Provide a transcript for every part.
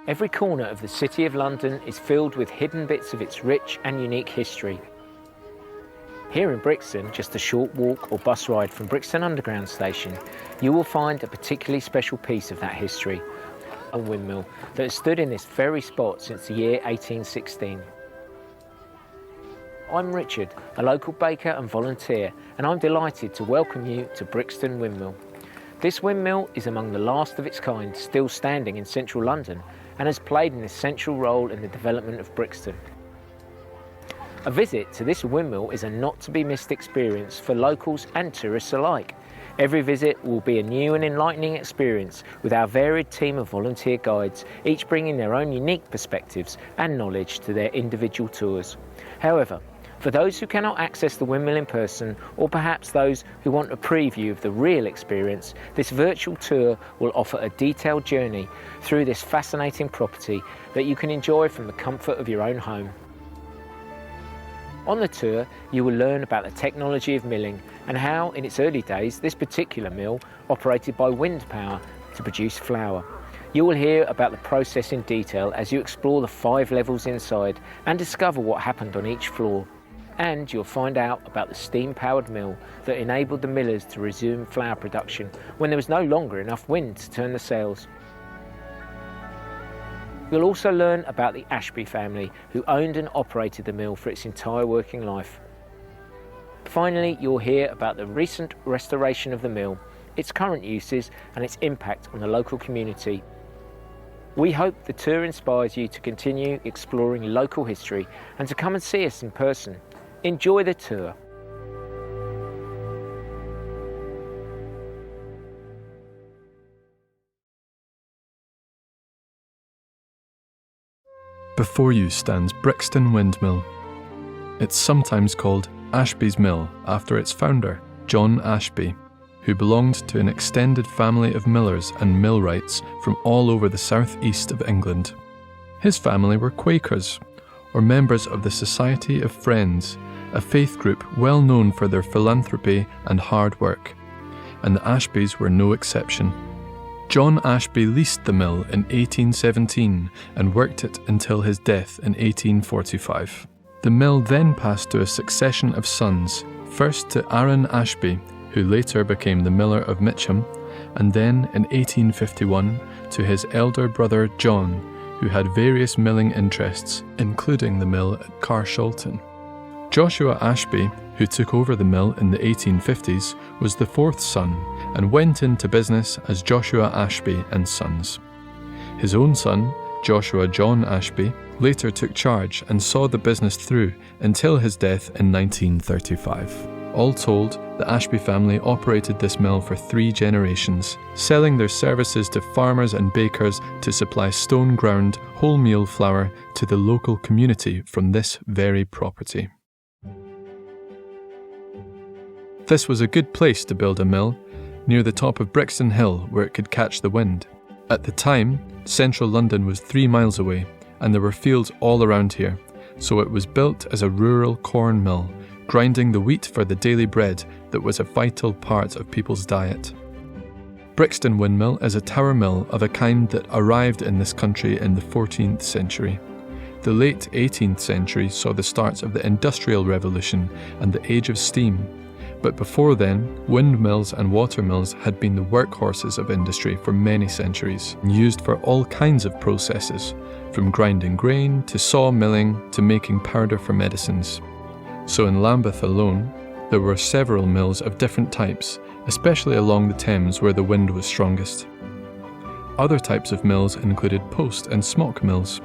Every corner of the City of London is filled with hidden bits of its rich and unique history. Here in Brixton, just a short walk or bus ride from Brixton Underground Station, you will find a particularly special piece of that history, a windmill that has stood in this very spot since the year 1816. I'm Richard, a local baker and volunteer, and I'm delighted to welcome you to Brixton Windmill. This windmill is among the last of its kind still standing in central London and has played an essential role in the development of Brixton. A visit to this windmill is a not-to-be-missed experience for locals and tourists alike. Every visit will be a new and enlightening experience with our varied team of volunteer guides, each bringing their own unique perspectives and knowledge to their individual tours. However, for those who cannot access the windmill in person, or perhaps those who want a preview of the real experience, this virtual tour will offer a detailed journey through this fascinating property that you can enjoy from the comfort of your own home. On the tour, you will learn about the technology of milling and how, in its early days, this particular mill operated by wind power to produce flour. You will hear about the process in detail as you explore the 5 levels inside and discover what happened on each floor. And you'll find out about the steam-powered mill that enabled the millers to resume flour production when there was no longer enough wind to turn the sails. You'll also learn about the Ashby family, who owned and operated the mill for its entire working life. Finally, you'll hear about the recent restoration of the mill, its current uses and its impact on the local community. We hope the tour inspires you to continue exploring local history and to come and see us in person. Enjoy the tour. Before you stands Brixton Windmill. It's sometimes called Ashby's Mill after its founder, John Ashby, who belonged to an extended family of millers and millwrights from all over the south-east of England. His family were Quakers, or members of the Society of Friends, a faith group well known for their philanthropy and hard work, and the Ashbys were no exception. John Ashby leased the mill in 1817 and worked it until his death in 1845. The mill then passed to a succession of sons, first to Aaron Ashby, who later became the miller of Mitcham, and then in 1851 to his elder brother John, who had various milling interests, including the mill at Carshalton. Joshua Ashby, who took over the mill in the 1850s, was the 4th son and went into business as Joshua Ashby and Sons. His own son, Joshua John Ashby, later took charge and saw the business through until his death in 1935. All told, the Ashby family operated this mill for 3 generations, selling their services to farmers and bakers to supply stone-ground wholemeal flour to the local community from this very property. This was a good place to build a mill, near the top of Brixton Hill where it could catch the wind. At the time, central London was 3 miles away and there were fields all around here, so it was built as a rural corn mill, grinding the wheat for the daily bread that was a vital part of people's diet. Brixton Windmill is a tower mill of a kind that arrived in this country in the 14th century. The late 18th century saw the starts of the Industrial Revolution and the Age of Steam. But before then, windmills and watermills had been the workhorses of industry for many centuries, used for all kinds of processes, from grinding grain to saw milling to making powder for medicines. So in Lambeth alone, there were several mills of different types, especially along the Thames where the wind was strongest. Other types of mills included post and smock mills.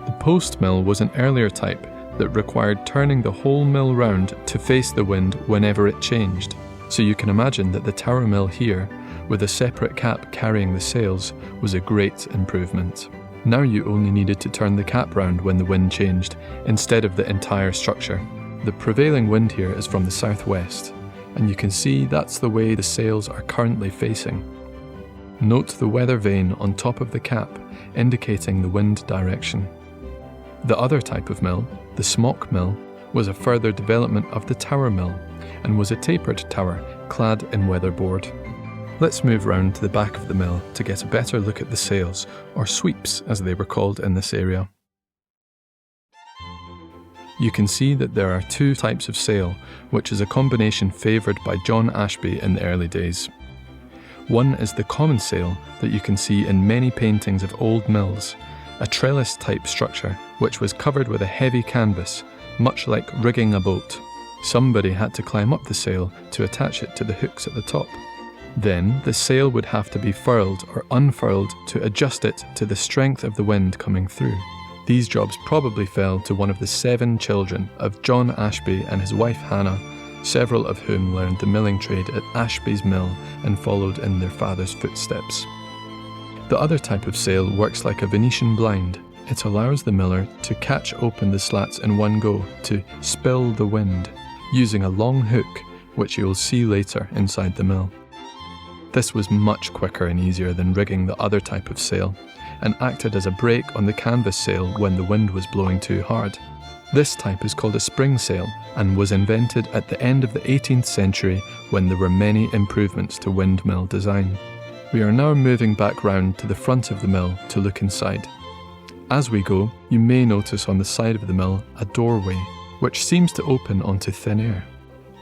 The post mill was an earlier type that required turning the whole mill round to face the wind whenever it changed. So you can imagine that the tower mill here, with a separate cap carrying the sails, was a great improvement. Now you only needed to turn the cap round when the wind changed, instead of the entire structure. The prevailing wind here is from the southwest, and you can see that's the way the sails are currently facing. Note the weather vane on top of the cap, indicating the wind direction. The other type of mill, the smock mill, was a further development of the tower mill and was a tapered tower clad in weatherboard. Let's move round to the back of the mill to get a better look at the sails, or sweeps as they were called in this area. You can see that there are two types of sail, which is a combination favoured by John Ashby in the early days. One is the common sail that you can see in many paintings of old mills, a trellis type structure which was covered with a heavy canvas, much like rigging a boat. Somebody had to climb up the sail to attach it to the hooks at the top. Then the sail would have to be furled or unfurled to adjust it to the strength of the wind coming through. These jobs probably fell to one of the 7 children of John Ashby and his wife Hannah, several of whom learned the milling trade at Ashby's Mill and followed in their father's footsteps. The other type of sail works like a Venetian blind. It allows the miller to catch open the slats in one go to spill the wind, using a long hook, which you'll see later inside the mill. This was much quicker and easier than rigging the other type of sail, and acted as a brake on the canvas sail when the wind was blowing too hard. This type is called a spring sail and was invented at the end of the 18th century when there were many improvements to windmill design. We are now moving back round to the front of the mill to look inside. As we go, you may notice on the side of the mill a doorway, which seems to open onto thin air.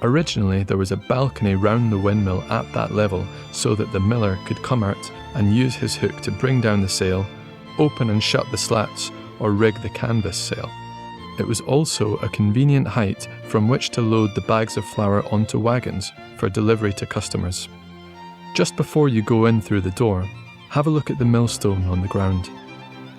Originally, there was a balcony round the windmill at that level so that the miller could come out and use his hook to bring down the sail, open and shut the slats, or rig the canvas sail. It was also a convenient height from which to load the bags of flour onto wagons for delivery to customers. Just before you go in through the door, have a look at the millstone on the ground.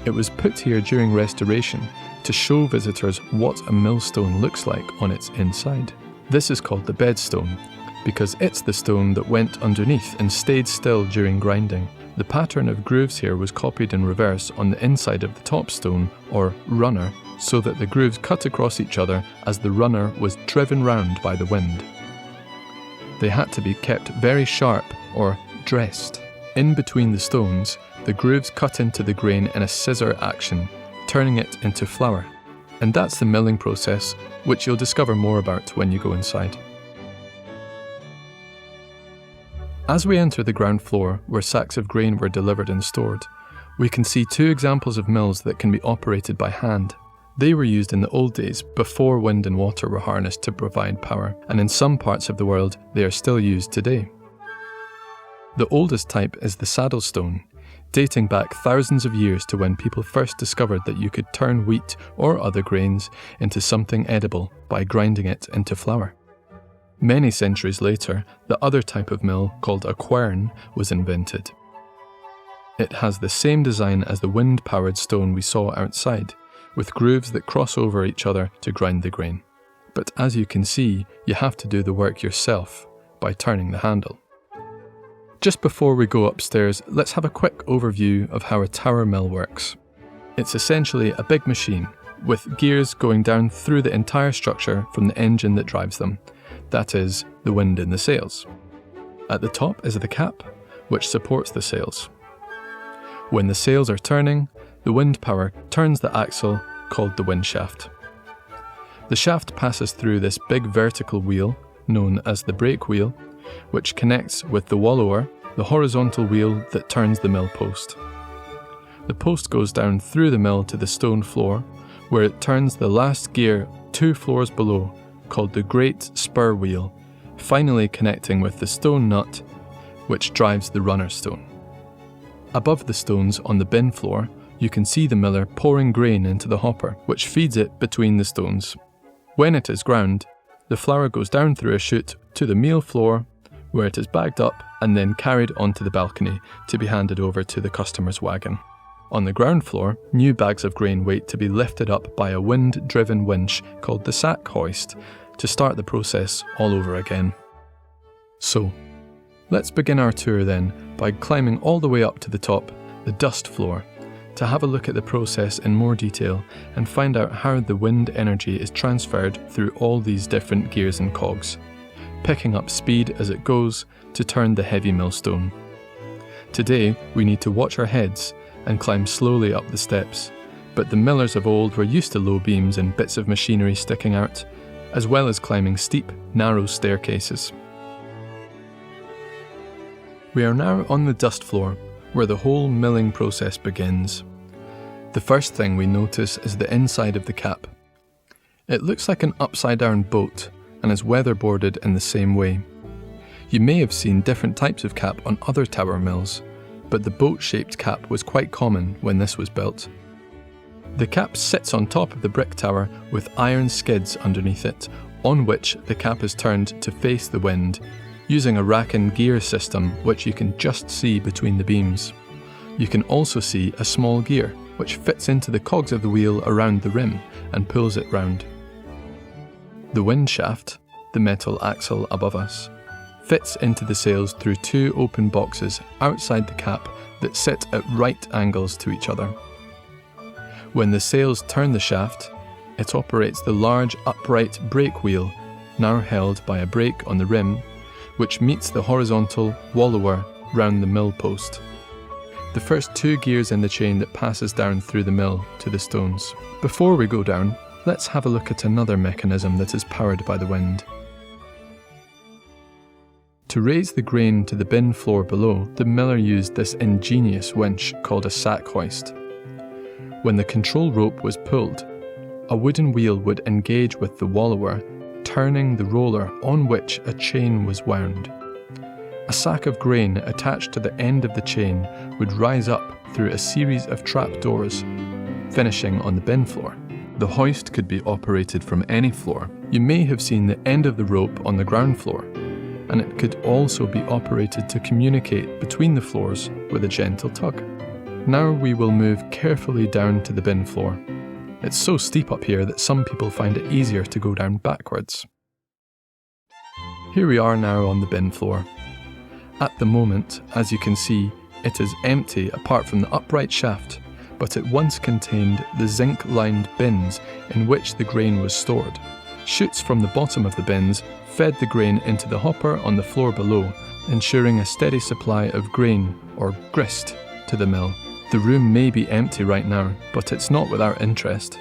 It was put here during restoration to show visitors what a millstone looks like on its inside. This is called the bedstone, because it's the stone that went underneath and stayed still during grinding. The pattern of grooves here was copied in reverse on the inside of the top stone, or runner, so that the grooves cut across each other as the runner was driven round by the wind. They had to be kept very sharp, or dressed. In between the stones, the grooves cut into the grain in a scissor action, turning it into flour. And that's the milling process, which you'll discover more about when you go inside. As we enter the ground floor, where sacks of grain were delivered and stored, we can see 2 examples of mills that can be operated by hand. They were used in the old days, before wind and water were harnessed to provide power, and in some parts of the world they are still used today. The oldest type is the saddle stone, dating back thousands of years to when people first discovered that you could turn wheat or other grains into something edible by grinding it into flour. Many centuries later, the other type of mill, called a quern, was invented. It has the same design as the wind-powered stone we saw outside, with grooves that cross over each other to grind the grain. But as you can see, you have to do the work yourself by turning the handle. Just before we go upstairs, let's have a quick overview of how a tower mill works. It's essentially a big machine, with gears going down through the entire structure from the engine that drives them, that is, the wind in the sails. At the top is the cap, which supports the sails. When the sails are turning, the wind power turns the axle, called the wind shaft. The shaft passes through this big vertical wheel, known as the brake wheel, which connects with the wallower, the horizontal wheel that turns the mill post. The post goes down through the mill to the stone floor, where it turns the last gear 2 floors below, called the great spur wheel, finally connecting with the stone nut, which drives the runner stone. Above the stones on the bin floor, you can see the miller pouring grain into the hopper, which feeds it between the stones. When it is ground, the flour goes down through a chute to the meal floor, where it is bagged up and then carried onto the balcony to be handed over to the customer's wagon. On the ground floor, new bags of grain wait to be lifted up by a wind-driven winch called the sack hoist to start the process all over again. So, let's begin our tour then by climbing all the way up to the top, the dust floor, to have a look at the process in more detail and find out how the wind energy is transferred through all these different gears and cogs, picking up speed as it goes to turn the heavy millstone. Today, we need to watch our heads and climb slowly up the steps, but the millers of old were used to low beams and bits of machinery sticking out, as well as climbing steep, narrow staircases. We are now on the dust floor, where the whole milling process begins. The first thing we notice is the inside of the cap. It looks like an upside-down boat and is weatherboarded in the same way. You may have seen different types of cap on other tower mills, but the boat-shaped cap was quite common when this was built. The cap sits on top of the brick tower with iron skids underneath it, on which the cap is turned to face the wind, using a rack and gear system which you can just see between the beams. You can also see a small gear which fits into the cogs of the wheel around the rim and pulls it round. The wind shaft, the metal axle above us, fits into the sails through two open boxes outside the cap that sit at right angles to each other. When the sails turn the shaft, it operates the large upright brake wheel, now held by a brake on the rim, which meets the horizontal wallower round the mill post. The first two gears in the chain that passes down through the mill to the stones. Before we go down, let's have a look at another mechanism that is powered by the wind. To raise the grain to the bin floor below, the miller used this ingenious winch called a sack hoist. When the control rope was pulled, a wooden wheel would engage with the wallower, turning the roller on which a chain was wound. A sack of grain attached to the end of the chain would rise up through a series of trapdoors, finishing on the bin floor. The hoist could be operated from any floor. You may have seen the end of the rope on the ground floor, and it could also be operated to communicate between the floors with a gentle tug. Now we will move carefully down to the bin floor. It's so steep up here that some people find it easier to go down backwards. Here we are now on the bin floor. At the moment, as you can see, it is empty apart from the upright shaft, but it once contained the zinc-lined bins in which the grain was stored. Chutes from the bottom of the bins fed the grain into the hopper on the floor below, ensuring a steady supply of grain, or grist, to the mill. The room may be empty right now, but it's not without interest.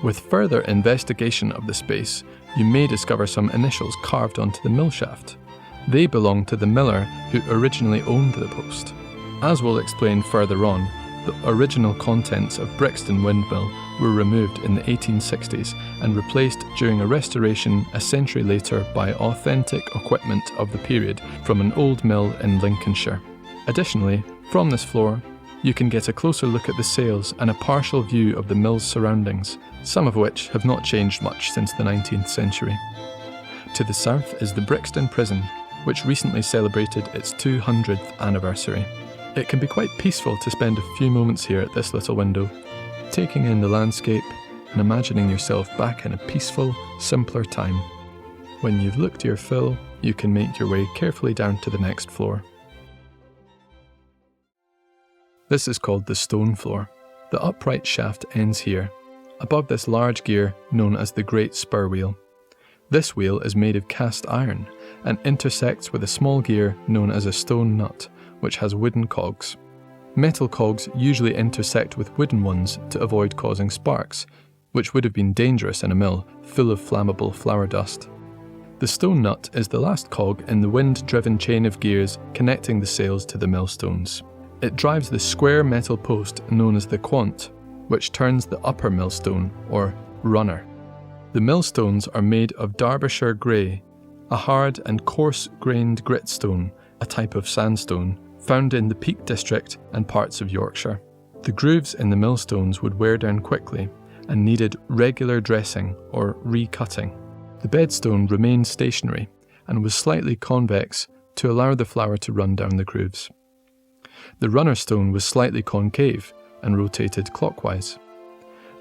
With further investigation of the space, you may discover some initials carved onto the mill shaft. They belong to the miller who originally owned the post. As we'll explain further on, the original contents of Brixton Windmill were removed in the 1860s and replaced during a restoration a century later by authentic equipment of the period from an old mill in Lincolnshire. Additionally, from this floor, you can get a closer look at the sails and a partial view of the mill's surroundings, some of which have not changed much since the 19th century. To the south is the Brixton Prison, which recently celebrated its 200th anniversary. It can be quite peaceful to spend a few moments here at this little window, taking in the landscape and imagining yourself back in a peaceful, simpler time. When you've looked your fill, you can make your way carefully down to the next floor. This is called the stone floor. The upright shaft ends here, above this large gear known as the Great Spur Wheel. This wheel is made of cast iron and intersects with a small gear known as a stone nut, which has wooden cogs. Metal cogs usually intersect with wooden ones to avoid causing sparks, which would have been dangerous in a mill full of flammable flour dust. The stone nut is the last cog in the wind-driven chain of gears connecting the sails to the millstones. It drives the square metal post known as the quant, which turns the upper millstone, or runner. The millstones are made of Derbyshire grey, a hard and coarse-grained gritstone, a type of sandstone, found in the Peak District and parts of Yorkshire. The grooves in the millstones would wear down quickly and needed regular dressing or recutting. The bedstone remained stationary and was slightly convex to allow the flour to run down the grooves. The runner stone was slightly concave and rotated clockwise.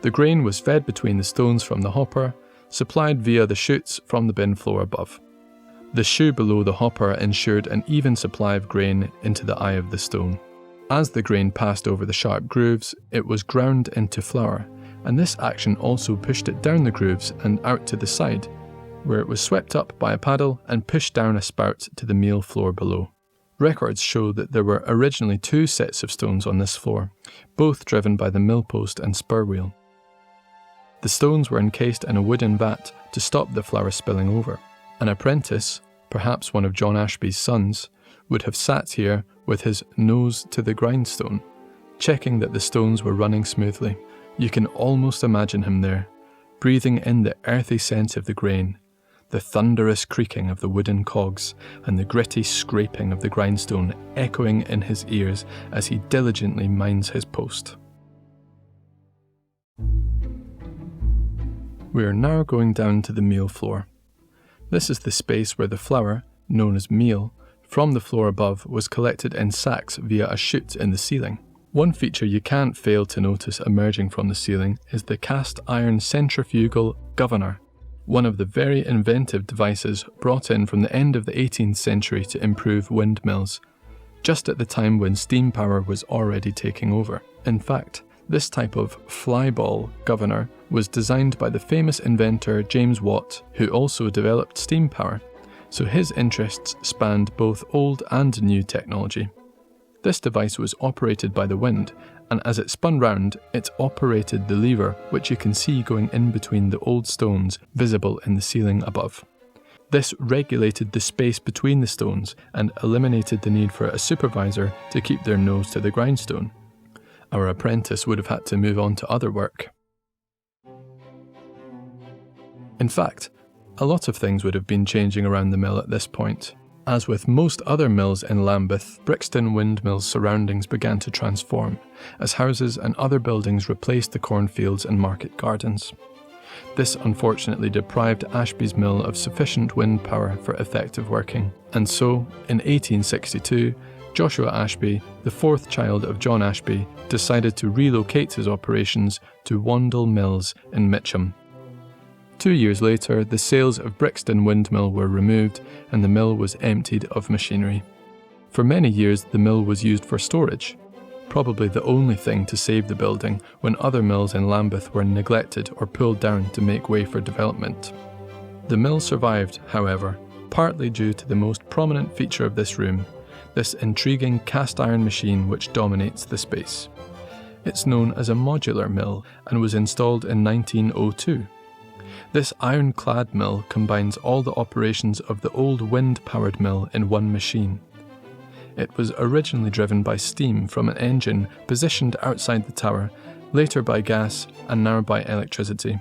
The grain was fed between the stones from the hopper, supplied via the chutes from the bin floor above. The shoe below the hopper ensured an even supply of grain into the eye of the stone. As the grain passed over the sharp grooves, it was ground into flour, and this action also pushed it down the grooves and out to the side, where it was swept up by a paddle and pushed down a spout to the meal floor below. Records show that there were originally two sets of stones on this floor, both driven by the millpost and spur wheel. The stones were encased in a wooden vat to stop the flour spilling over. An apprentice, perhaps one of John Ashby's sons, would have sat here with his nose to the grindstone, checking that the stones were running smoothly. You can almost imagine him there, breathing in the earthy scent of the grain, the thunderous creaking of the wooden cogs, and the gritty scraping of the grindstone echoing in his ears as he diligently minds his post. We are now going down to the meal floor. This is the space where the flour, known as meal, from the floor above was collected in sacks via a chute in the ceiling. One feature you can't fail to notice emerging from the ceiling is the cast iron centrifugal governor, one of the very inventive devices brought in from the end of the 18th century to improve windmills, just at the time when steam power was already taking over. In fact, this type of flyball governor was designed by the famous inventor James Watt, who also developed steam power, so his interests spanned both old and new technology. This device was operated by the wind, and as it spun round, it operated the lever which you can see going in between the old stones visible in the ceiling above. This regulated the space between the stones and eliminated the need for a supervisor to keep their nose to the grindstone. Our apprentice would have had to move on to other work. In fact, a lot of things would have been changing around the mill at this point. As with most other mills in Lambeth, Brixton Windmill's surroundings began to transform, as houses and other buildings replaced the cornfields and market gardens. This unfortunately deprived Ashby's mill of sufficient wind power for effective working, and so, in 1862, Joshua Ashby, the fourth child of John Ashby, decided to relocate his operations to Wandle Mills in Mitcham. 2 years later, the sails of Brixton Windmill were removed and the mill was emptied of machinery. For many years, the mill was used for storage, probably the only thing to save the building when other mills in Lambeth were neglected or pulled down to make way for development. The mill survived, however, partly due to the most prominent feature of this room, this intriguing cast iron machine which dominates the space. It's known as a modular mill and was installed in 1902. This ironclad mill combines all the operations of the old wind-powered mill in one machine. It was originally driven by steam from an engine positioned outside the tower, later by gas and now by electricity.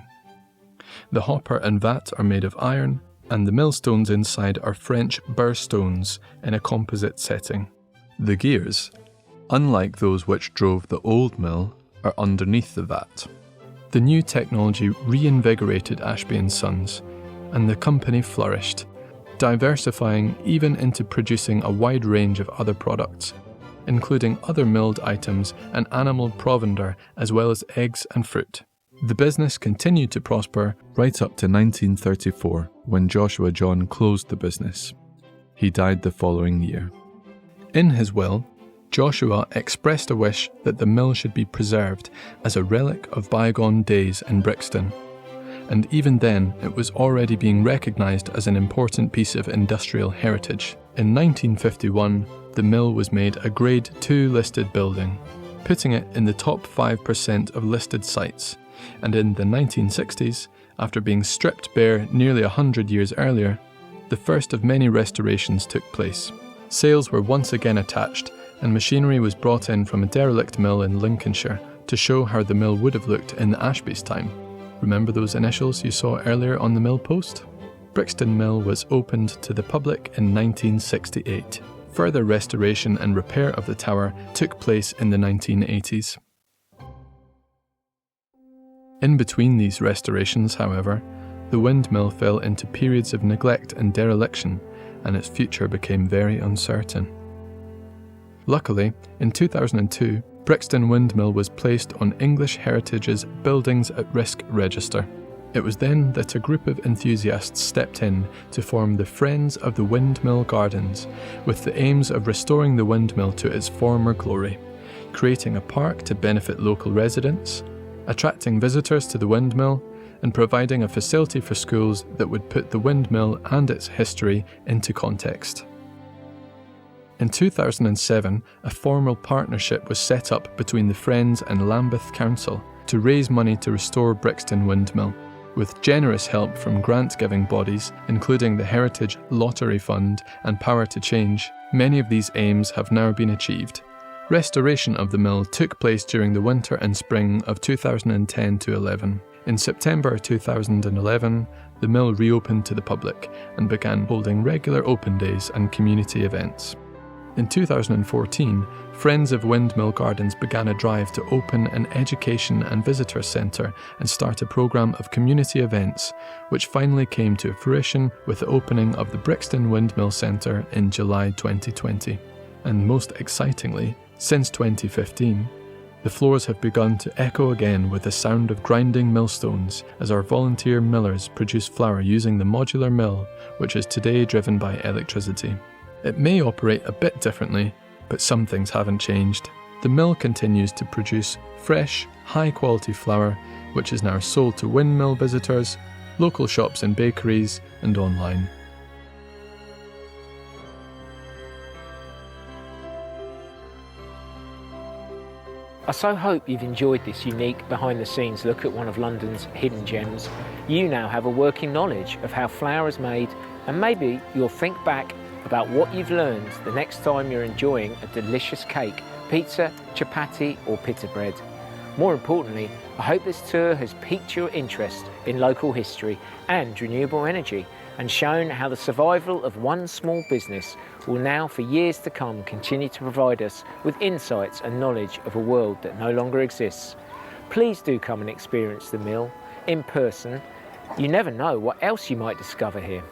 The hopper and vat are made of iron, and the millstones inside are French burr stones in a composite setting. The gears, unlike those which drove the old mill, are underneath the vat. The new technology reinvigorated Ashby & Sons, and the company flourished, diversifying even into producing a wide range of other products, including other milled items and animal provender as well as eggs and fruit. The business continued to prosper right up to 1934, when Joshua John closed the business. He died the following year. In his will, Joshua expressed a wish that the mill should be preserved as a relic of bygone days in Brixton, and even then it was already being recognised as an important piece of industrial heritage. In 1951, the mill was made a Grade 2 listed building, putting it in the top 5% of listed sites, and in the 1960s, after being stripped bare nearly 100 years earlier, the first of many restorations took place. Sails were once again attached, and machinery was brought in from a derelict mill in Lincolnshire to show how the mill would have looked in Ashby's time. Remember those initials you saw earlier on the mill post? Brixton Mill was opened to the public in 1968. Further restoration and repair of the tower took place in the 1980s. In between these restorations, however, the windmill fell into periods of neglect and dereliction, and its future became very uncertain. Luckily, in 2002, Brixton Windmill was placed on English Heritage's Buildings at Risk register. It was then that a group of enthusiasts stepped in to form the Friends of the Windmill Gardens, with the aims of restoring the windmill to its former glory, creating a park to benefit local residents, attracting visitors to the windmill, and providing a facility for schools that would put the windmill and its history into context. In 2007, a formal partnership was set up between the Friends and Lambeth Council to raise money to restore Brixton Windmill. With generous help from grant-giving bodies, including the Heritage Lottery Fund and Power to Change, many of these aims have now been achieved. Restoration of the mill took place during the winter and spring of 2010-11. In September 2011, the mill reopened to the public and began holding regular open days and community events. In 2014, Friends of Windmill Gardens began a drive to open an education and visitor centre and start a programme of community events, which finally came to fruition with the opening of the Brixton Windmill Centre in July 2020. And most excitingly, since 2015, the floors have begun to echo again with the sound of grinding millstones as our volunteer millers produce flour using the modular mill, which is today driven by electricity. It may operate a bit differently, but some things haven't changed. The mill continues to produce fresh, high-quality flour, which is now sold to windmill visitors, local shops and bakeries, and online. I so hope you've enjoyed this unique behind-the-scenes look at one of London's hidden gems. You now have a working knowledge of how flour is made, and maybe you'll think back about what you've learned the next time you're enjoying a delicious cake, pizza, chapati or pita bread. More importantly, I hope this tour has piqued your interest in local history and renewable energy and shown how the survival of one small business will now for years to come continue to provide us with insights and knowledge of a world that no longer exists. Please do come and experience the mill in person. You never know what else you might discover here.